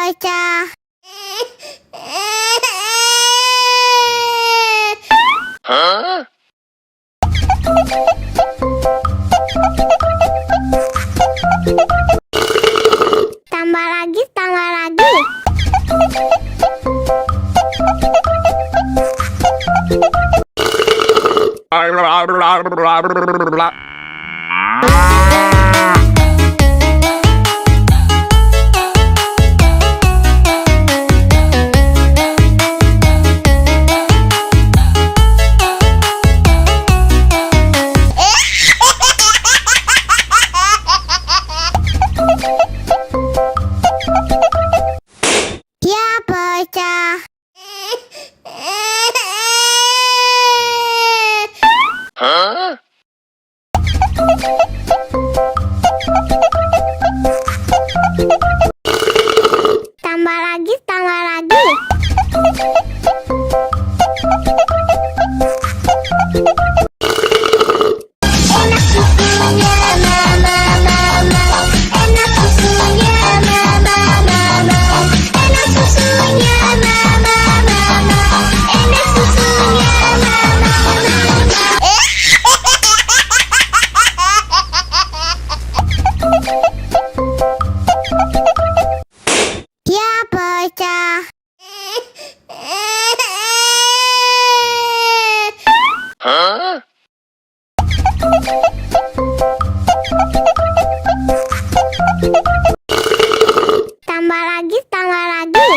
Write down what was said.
pecah. Hah? Tambah lagi, tambah lagi. Dia pecah. Hah? Tambah lagi, tambah lagi. Enak susunya, mama, mama. Enak susunya, mama, mama. Enak susunya, mama, mama. Enak susunya, mama, mama. Dia pecah. Hah? Tambah lagi, tambah lagi.